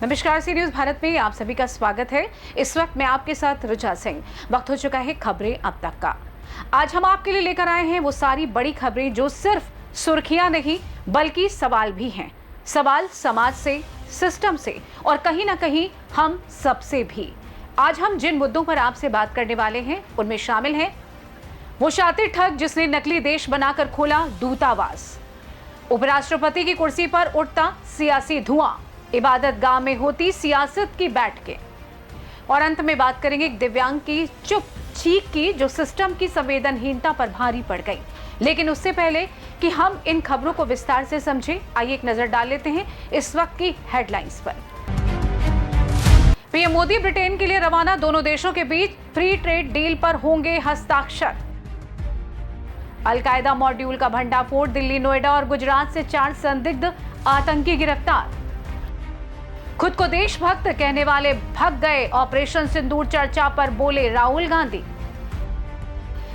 नमस्कार, सी न्यूज भारत में आप सभी का स्वागत है। इस वक्त मैं आपके साथ रुचा सिंह। वक्त हो चुका है खबरें अब तक का। आज हम आपके लिए लेकर आए हैं वो सारी बड़ी खबरें जो सिर्फ सुर्खियां नहीं बल्कि सवाल भी हैं। सवाल समाज से, सिस्टम से और कहीं ना कहीं हम सबसे भी। आज हम जिन मुद्दों पर आपसे बात करने वाले हैं उनमें शामिल हैं वो शातिर ठग जिसने नकली देश बनाकर खोला दूतावास, उपराष्ट्रपति की कुर्सी पर उठता सियासी धुआं, इबादत गाह में होती सियासत की बैठकें, और अंत में बात करेंगे एक दिव्यांग की चुप चीख की जो सिस्टम की संवेदनहीनता पर भारी पड़ गई। लेकिन उससे पहले कि हम इन खबरों को विस्तार से समझें, आइए एक नजर डाल लेते हैं इस वक्त की हेडलाइंस पर। पीएम मोदी ब्रिटेन के लिए रवाना, दोनों देशों के बीच फ्री ट्रेड डील पर होंगे हस्ताक्षर। अलकायदा मॉड्यूल का भंडाफोड़, दिल्ली, नोएडा और गुजरात से 4 संदिग्ध आतंकी गिरफ्तार। खुद को देशभक्त कहने वाले भग गए, ऑपरेशन सिंदूर चर्चा पर बोले राहुल गांधी।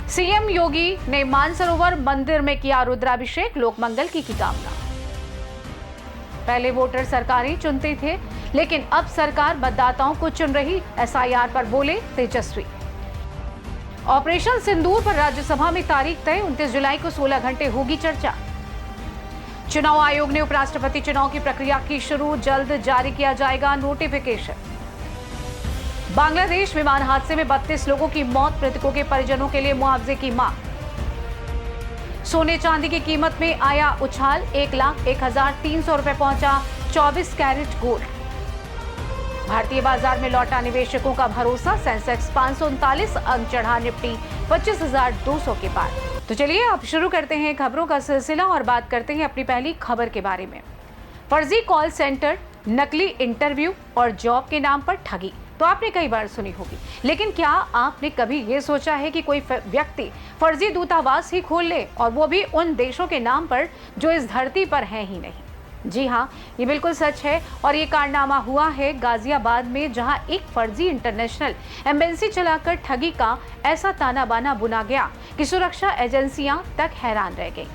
सीएम योगी ने मानसरोवर मंदिर में किया रुद्राभिषेक, लोक मंगल की कामना। पहले वोटर सरकार ही चुनते थे, लेकिन अब सरकार मतदाताओं को चुन रही, एसआईआर पर बोले तेजस्वी। ऑपरेशन सिंदूर पर राज्यसभा में तारीख तय, 29 जुलाई को 16 घंटे होगी चर्चा। चुनाव आयोग ने उपराष्ट्रपति चुनाव की प्रक्रिया की शुरू, जल्द जारी किया जाएगा नोटिफिकेशन। बांग्लादेश विमान हादसे में 32 लोगों की मौत, मृतकों के परिजनों के लिए मुआवजे की मांग। सोने चांदी की कीमत में आया उछाल, 1,01,300 रुपए पहुंचा 24 कैरेट गोल्ड। भारतीय बाजार में लौटा निवेशकों का भरोसा, सेंसेक्स 539 अंक चढ़ा, निफ्टी 25,200 के पार। तो चलिए अब शुरू करते हैं खबरों का सिलसिला और बात करते हैं अपनी पहली खबर के बारे में। फर्जी कॉल सेंटर, नकली इंटरव्यू और जॉब के नाम पर ठगी तो आपने कई बार सुनी होगी, लेकिन क्या आपने कभी ये सोचा है कि कोई व्यक्ति फर्जी दूतावास ही खोल ले, और वो भी उन देशों के नाम पर जो इस धरती पर है ही नहीं। जी हाँ, ये बिल्कुल सच है और ये कारनामा हुआ है गाजियाबाद में, जहां एक फर्जी इंटरनेशनल एम्बेसी चलाकर ठगी का ऐसा ताना बाना बुना गया कि सुरक्षा एजेंसियां तक हैरान रह गई।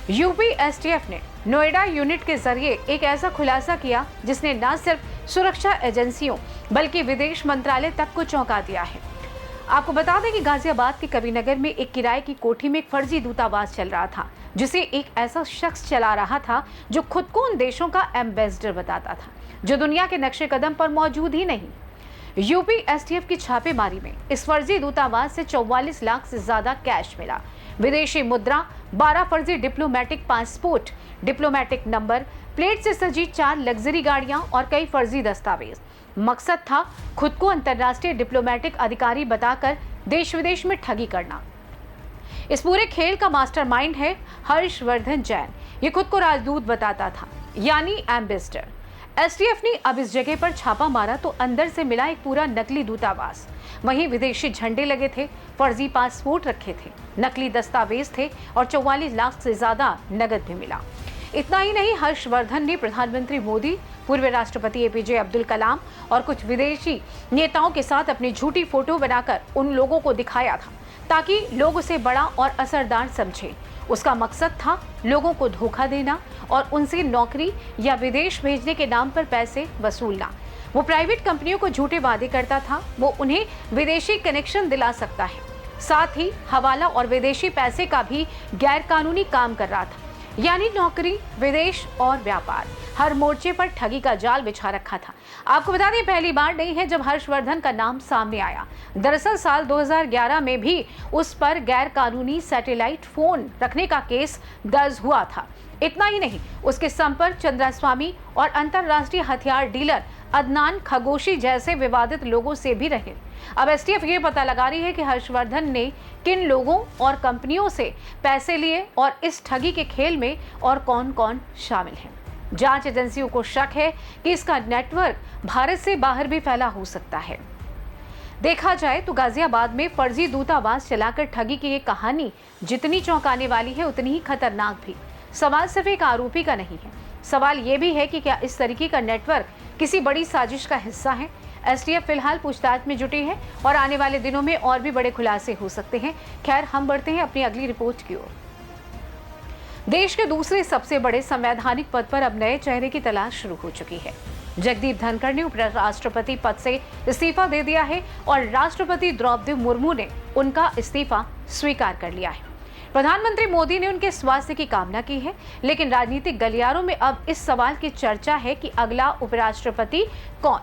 यूपी एसटीएफ ने नोएडा यूनिट के जरिए एक ऐसा खुलासा किया जिसने न सिर्फ सुरक्षा एजेंसियों बल्कि विदेश मंत्रालय तक को चौंका दिया है। आपको बता दें कि गाजियाबाद के कबीरनगर में एक किराए की कोठी में एक फर्जी दूतावास चल रहा था, जिसे एक ऐसा शख्स चला रहा था जो खुद को उन देशों का एम्बेसडर बताता था जो दुनिया के नक्शे कदम पर मौजूद ही नहीं। यूपी एसटीएफ की छापेमारी में इस फर्जी दूतावास से 44 लाख से ज्यादा कैश मिला, विदेशी मुद्रा, 12 फर्जी diplomatic passport, diplomatic number plate से सजी 4 लग्जरी गाड़ियां और कई फर्जी दस्तावेज। मकसद था खुद को अंतर्राष्ट्रीय डिप्लोमेटिक अधिकारी बताकर देश विदेश में ठगी करना। इस पूरे खेल का मास्टरमाइंड है हर्षवर्धन जैन। ये खुद को राजदूत बताता था, यानी एम्बेसडर। एसटीएफ ने अब इस जगह पर छापा मारा तो अंदर से मिला एक पूरा नकली दूतावास। वहीं विदेशी झंडे लगे थे, फर्जी पासपोर्ट रखे थे, नकली दस्तावेज थे और 44 लाख से ज्यादा नकद भी मिला। इतना ही नहीं, हर्षवर्धन ने प्रधानमंत्री मोदी, पूर्व राष्ट्रपति एपीजे अब्दुल कलाम और कुछ विदेशी नेताओं के साथ अपनी झूठी फोटो बनाकर उन लोगों को दिखाया था ताकि लोग उसे बड़ा और असरदार समझें। उसका मकसद था लोगों को धोखा देना और उनसे नौकरी या विदेश भेजने के नाम पर पैसे वसूलना। वो प्राइवेट कंपनियों को झूठे वादे करता था, वो उन्हें विदेशी कनेक्शन दिला सकता है, साथ ही हवाला और विदेशी पैसे का भी गैरकानूनी काम कर रहा था, यानी नौकरी, विदेश और व्यापार, हर मोर्चे पर ठगी का जाल बिछा रखा था। आपको बता दें, पहली बार नहीं है जब हर्षवर्धन का नाम सामने आया। दरअसल साल 2011 में भी उस पर गैर कानूनी सैटेलाइट फोन रखने का केस दर्ज हुआ था। इतना ही नहीं, उसके संपर्क चंद्रास्वामी और अंतरराष्ट्रीय हथियार डीलर अदनान खगोशी जैसे विवादित लोगों से भी रहे। अब एसटीएफ ये पता लगा रही है कि हर्षवर्धन ने किन लोगों और कंपनियों से पैसे लिए और इस ठगी के खेल में और कौन कौन शामिल है। जांच एजेंसियों को शक है कि इसका नेटवर्क भारत से बाहर भी फैला हो सकता है। देखा जाए तो गाजियाबाद में फर्जी दूतावास चलाकर ठगी की ये कहानी जितनी चौंकाने वाली है उतनी ही खतरनाक भी। सवाल सिर्फ एक आरोपी का नहीं है, सवाल ये भी है कि क्या इस तरीके का नेटवर्क किसी बड़ी साजिश का हिस्सा है। एसटीएफ फिलहाल पूछताछ में जुटी है और आने वाले दिनों में और भी बड़े खुलासे हो सकते हैं। खैर, हम बढ़ते हैं अपनी अगली रिपोर्ट की ओर। देश के दूसरे सबसे बड़े संवैधानिक पद पर अब नए चेहरे की तलाश शुरू हो चुकी है। जगदीप धनखड़ ने उपराष्ट्रपति पद से इस्तीफा दे दिया है और राष्ट्रपति द्रौपदी मुर्मू ने उनका इस्तीफा स्वीकार कर लिया है। प्रधानमंत्री मोदी ने उनके स्वास्थ्य की कामना की है, लेकिन राजनीतिक गलियारों में अब इस सवाल की चर्चा है कि अगला उपराष्ट्रपति कौन?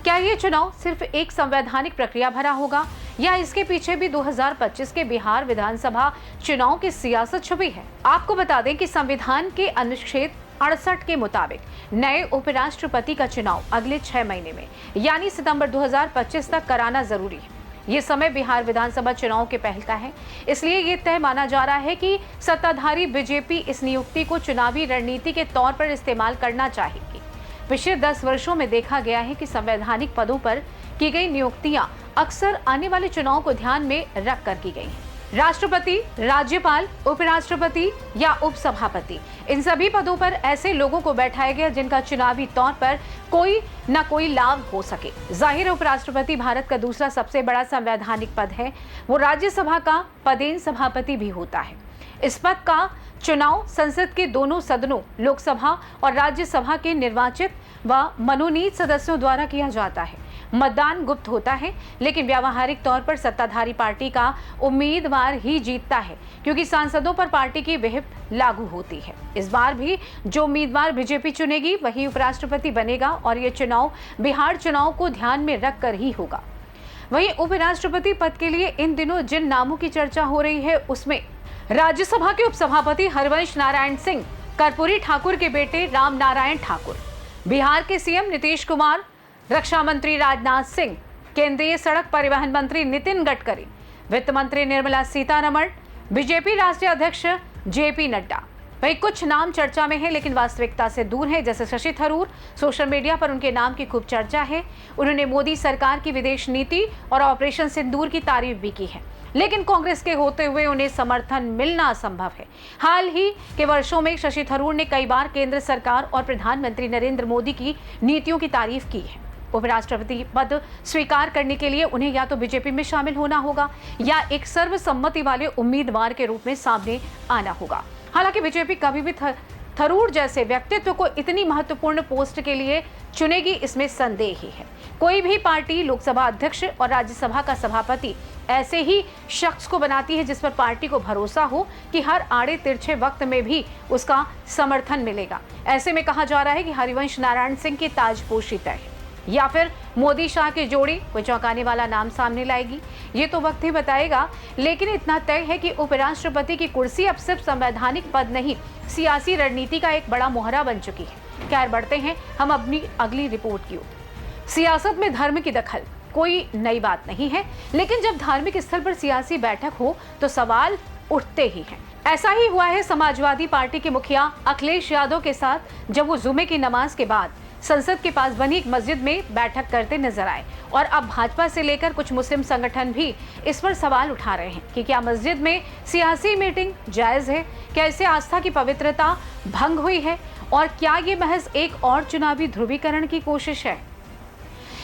क्या ये चुनाव सिर्फ एक संवैधानिक प्रक्रिया भरा होगा या इसके पीछे भी 2025 के बिहार विधानसभा चुनाव की सियासत छुपी है? आपको बता दें कि संविधान के अनुच्छेद 68 के मुताबिक नए उपराष्ट्रपति का चुनाव अगले 6 महीने में यानी सितंबर 2025 तक कराना जरूरी है। ये समय बिहार विधानसभा चुनाव के पहल का है, इसलिए ये तय माना जा रहा है कि सत्ताधारी बीजेपी इस नियुक्ति को चुनावी रणनीति के तौर पर इस्तेमाल करना चाहेगी। पिछले 10 वर्षों में देखा गया है कि संवैधानिक पदों पर की गई नियुक्तियां अक्सर आने वाले चुनाव को ध्यान में रख कर की गई हैं। राष्ट्रपति, राज्यपाल, उपराष्ट्रपति या उपसभापति, इन सभी पदों पर ऐसे लोगों को बैठाया गया जिनका चुनावी तौर पर कोई न कोई लाभ हो सके। जाहिर है उपराष्ट्रपति भारत का दूसरा सबसे बड़ा संवैधानिक पद है। वो राज्यसभा का पदेन सभापति भी होता है। इस पद का चुनाव संसद के दोनों सदनों, लोकसभा और राज्यसभा के निर्वाचित व मनोनीत सदस्यों द्वारा किया जाता है। मतदान गुप्त होता है, लेकिन व्यावहारिक तौर पर सत्ताधारी पार्टी का उम्मीदवार ही जीतता है, क्योंकि सांसदों पर पार्टी की विहिप लागू होती है। इस बार भी जो उम्मीदवार बीजेपी चुनेगी वही उपराष्ट्रपति बनेगा और ये चुनाव बिहार चुनाव को ध्यान में रखकर ही होगा। वहीं उपराष्ट्रपति पद के लिए इन दिनों जिन नामों की चर्चा हो रही है उसमें राज्यसभा के उपसभापति हरिवंश नारायण सिंह, कर्पूरी ठाकुर के बेटे राम नारायण ठाकुर, बिहार के सीएम नीतीश कुमार, रक्षा मंत्री राजनाथ सिंह, केंद्रीय सड़क परिवहन मंत्री नितिन गडकरी, वित्त मंत्री निर्मला सीतारमण, बीजेपी राष्ट्रीय अध्यक्ष जेपी नड्डा। वही कुछ नाम चर्चा में है लेकिन वास्तविकता से दूर है, जैसे शशि थरूर। सोशल मीडिया पर उनके नाम की खूब चर्चा है। उन्होंने मोदी सरकार की विदेश नीति और ऑपरेशन सिंदूर की तारीफ भी की है, लेकिन कांग्रेस के होते हुए उन्हें समर्थन मिलना असंभव है। हाल ही के वर्षों में शशि थरूर ने कई बार केंद्र सरकार और प्रधानमंत्री नरेंद्र मोदी की नीतियों की तारीफ की है। उपराष्ट्रपति पद स्वीकार करने के लिए उन्हें या तो बीजेपी में शामिल होना होगा या एक सर्वसम्मति वाले उम्मीदवार के रूप में सामने आना होगा। हालांकि बीजेपी कभी भी थरूर जैसे व्यक्तित्व को इतनी महत्वपूर्ण पोस्ट के लिए चुनेगी, इसमें संदेह ही है। कोई भी पार्टी लोकसभा अध्यक्ष और राज्यसभा का सभापति ऐसे ही शख्स को बनाती है जिस पर पार्टी को भरोसा हो कि हर आड़े तिरछे वक्त में भी उसका समर्थन मिलेगा। ऐसे में कहा जा रहा है कि हरिवंश नारायण सिंह की ताजपोशी तय है या फिर मोदी शाह की जोड़ी कोई चौंकाने वाला नाम सामने लाएगी, ये तो वक्त ही बताएगा। लेकिन इतना तय है कि उपराष्ट्रपति की कुर्सी अब सिर्फ संवैधानिक पद नहीं, सियासी रणनीति का एक बड़ा मोहरा बन चुकी है। खैर, बढ़ते हैं हम अपनी अगली रिपोर्ट की ओर। सियासत में धर्म की दखल कोई नई बात नहीं है, लेकिन जब धार्मिक स्थल पर सियासी बैठक हो तो सवाल उठते ही हैं। ऐसा ही हुआ है समाजवादी पार्टी के मुखिया अखिलेश यादव के साथ, जब वो जुमे की नमाज के बाद संसद के पास बनी एक मस्जिद में बैठक करते नजर आए। और अब भाजपा से लेकर कुछ मुस्लिम संगठन भी इस पर सवाल उठा रहे हैं कि क्या मस्जिद में सियासी मीटिंग जायज है, क्या इससे आस्था की पवित्रता भंग हुई है और क्या ये महज एक और चुनावी ध्रुवीकरण की कोशिश है।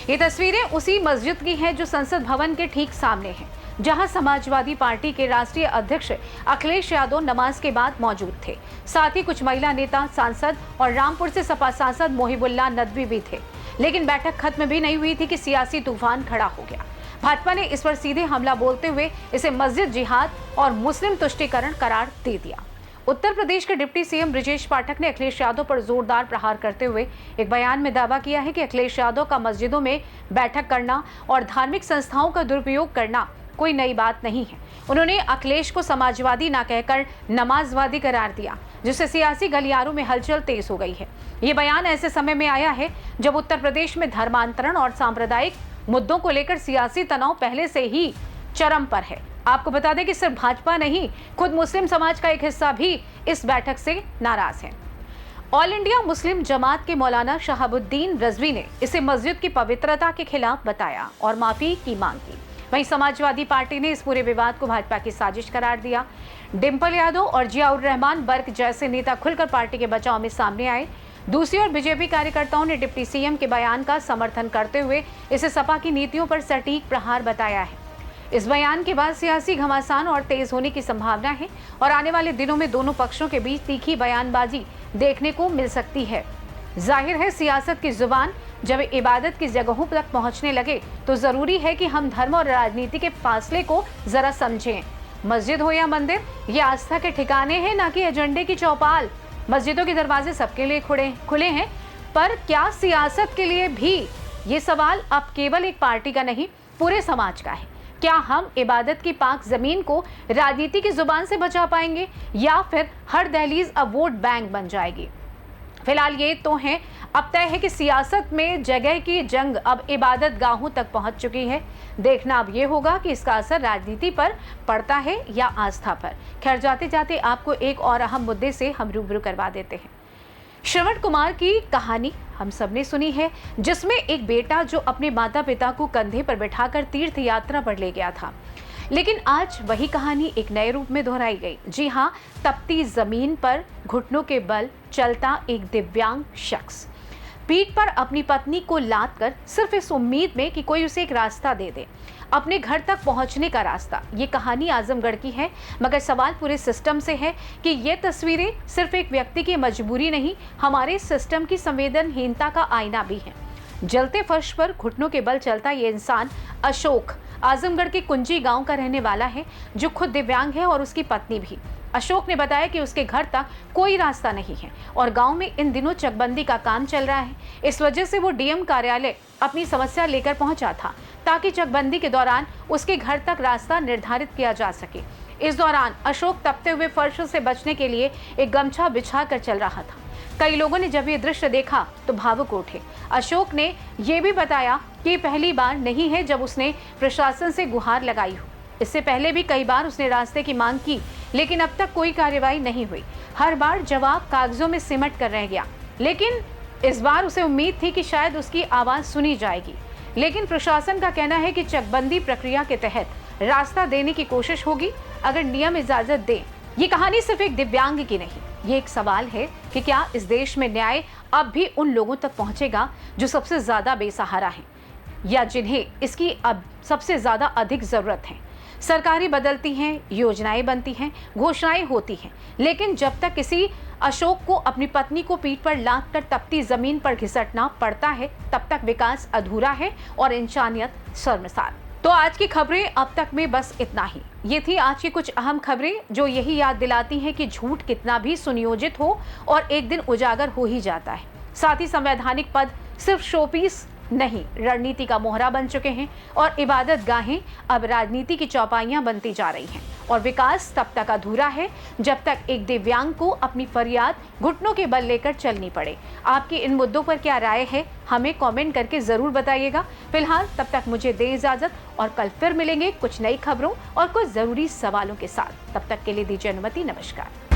ये तस्वीरें उसी मस्जिद की हैं जो संसद भवन के ठीक सामने है, जहां समाजवादी पार्टी के राष्ट्रीय अध्यक्ष अखिलेश यादव नमाज के बाद मौजूद थे। साथ ही कुछ महिला नेता, सांसद और रामपुर से सपा सांसद मोहिबुल्लाह नदवी भी थे। लेकिन बैठक खत्म भी नहीं हुई थी कि सियासी तूफान खड़ा हो गया। भाजपा ने इस पर सीधे हमला बोलते हुए इसे मस्जिद जिहाद और मुस्लिम तुष्टीकरण करार दे दिया। उत्तर प्रदेश के डिप्टी सीएम ब्रजेश पाठक ने अखिलेश यादव पर जोरदार प्रहार करते हुए एक बयान में दावा किया है कि अखिलेश यादव का मस्जिदों में बैठक करना और धार्मिक संस्थाओं का दुरुपयोग करना कोई नई बात नहीं है। उन्होंने अखिलेश को समाजवादी ना कहकर नमाजवादी करार दिया, जिससे सियासी गलियारों में हलचल तेज हो गई है। ये बयान ऐसे समय में आया है जब उत्तर प्रदेश में धर्मांतरण और सांप्रदायिक मुद्दों को लेकर सियासी तनाव पहले से ही चरम पर है। आपको बता दें कि सिर्फ भाजपा नहीं, खुद मुस्लिम समाज का एक हिस्सा भी इस बैठक से नाराज है। ऑल इंडिया मुस्लिम जमात के मौलाना शहाबुद्दीन रजवी ने इसे मस्जिद की पवित्रता के खिलाफ बताया और माफी की मांग की। वहीं समाजवादी पार्टी ने इस पूरे विवाद को भाजपा की साजिश करार दिया। डिंपल यादव और जियाउर रहमान बर्क जैसे नेता खुलकर पार्टी के बचाव में सामने आए। दूसरी ओर बीजेपी कार्यकर्ताओं ने डिप्टी सीएम के बयान का समर्थन करते हुए इसे सपा की नीतियों पर सटीक प्रहार बताया है। इस बयान के बाद सियासी घमासान और तेज होने की संभावना है और आने वाले दिनों में दोनों पक्षों के बीच तीखी बयानबाजी देखने को मिल सकती है। जाहिर है सियासत की जुबान जब इबादत की जगहों तक पहुंचने लगे तो जरूरी है कि हम धर्म और राजनीति के फासले को जरा समझें। मस्जिद हो या मंदिर, ये आस्था के ठिकाने हैं, ना कि एजेंडे की चौपाल। मस्जिदों के दरवाजे सबके लिए खुले हैं, पर क्या सियासत के लिए भी? ये सवाल अब केवल एक पार्टी का नहीं, पूरे समाज का है। क्या हम इबादत की पाक जमीन को राजनीति की जुबान से बचा पाएंगे, या फिर हर दहलीज अब वोट बैंक बन जाएगी? फिलहाल ये तो है, अब तय है कि सियासत में जगह की जंग अब इबादत गाहों तक पहुंच चुकी है। देखना अब ये होगा कि इसका असर राजनीति पर पड़ता है या आस्था पर। खैर, जाते जाते आपको एक और अहम मुद्दे से हम रूबरू करवा देते हैं। श्रवण कुमार की कहानी हम सबने सुनी है, जिसमें एक बेटा जो अपने माता पिता को कंधे पर बिठाकर तीर्थ यात्रा पर ले गया था, लेकिन आज वही कहानी एक नए रूप में दोहराई गई। जी हाँ, तपती जमीन पर घुटनों के बल चलता एक दिव्यांग शख्स, पीठ पर अपनी पत्नी को लाद कर सिर्फ इस उम्मीद में कि कोई उसे एक रास्ता दे दे, अपने घर तक पहुंचने का रास्ता। ये कहानी आजमगढ़ की है, मगर सवाल पूरे सिस्टम से है कि ये तस्वीरें सिर्फ एक व्यक्ति की मजबूरी नहीं, हमारे सिस्टम की संवेदनहीनता का आईना भी है। जलते फर्श पर घुटनों के बल चलता ये इंसान अशोक आजमगढ़ के कुंजी गांव का रहने वाला है, जो खुद दिव्यांग है और उसकी पत्नी भी। अशोक ने बताया कि उसके घर तक कोई रास्ता नहीं है और गांव में इन दिनों चकबंदी का काम चल रहा है। इस वजह से वो डीएम कार्यालय अपनी समस्या लेकर पहुंचा था, ताकि चकबंदी के दौरान उसके घर तक रास्ता निर्धारित किया जा सके। इस दौरान अशोक तपते हुए फर्श से बचने के लिए एक गमछा बिछा कर चल रहा था। कई लोगों ने जब ये दृश्य देखा तो भावुक उठे। अशोक ने ये भी बताया कि पहली बार नहीं है जब उसने प्रशासन से गुहार लगाई हो। इससे पहले भी कई बार उसने रास्ते की मांग की, लेकिन अब तक कोई कार्रवाई नहीं हुई। हर बार जवाब कागजों में सिमट कर रह गया, लेकिन इस बार उसे उम्मीद थी कि शायद उसकी आवाज सुनी जाएगी। लेकिन प्रशासन का कहना है कि चकबंदी प्रक्रिया के तहत रास्ता देने की कोशिश होगी, अगर नियम इजाजत दे। ये कहानी सिर्फ एक दिव्यांग की नहीं, ये एक सवाल है कि क्या इस देश में न्याय अब भी उन लोगों तक पहुंचेगा जो सबसे ज्यादा बेसहारा हैं, या जिन्हें इसकी अब सबसे ज्यादा अधिक जरूरत है। सरकारें बदलती हैं, योजनाएं बनती हैं, घोषणाएं होती हैं, लेकिन जब तक किसी अशोक को अपनी पत्नी को पीठ पर लाद कर तपती जमीन पर घिसटना पड़ता है, तब तक विकास अधूरा है और इंसानियत शर्मसार। तो आज की खबरें अब तक में बस इतना ही। ये थी आज की कुछ अहम खबरें जो यही याद दिलाती हैं कि झूठ कितना भी सुनियोजित हो और एक दिन उजागर हो ही जाता है। साथ ही संवैधानिक पद सिर्फ शोपीस नहीं, रणनीति का मोहरा बन चुके हैं और इबादत गाहें अब राजनीति की चौपाइयां बनती जा रही हैं। और विकास तब तक अधूरा है जब तक एक दिव्यांग को अपनी फरियाद घुटनों के बल लेकर चलनी पड़े। आपकी इन मुद्दों पर क्या राय है, हमें कमेंट करके जरूर बताइएगा। फिलहाल तब तक मुझे दे इजाजत, और कल फिर मिलेंगे कुछ नई खबरों और कुछ जरूरी सवालों के साथ। तब तक के लिए दीजिए अनुमति। नमस्कार।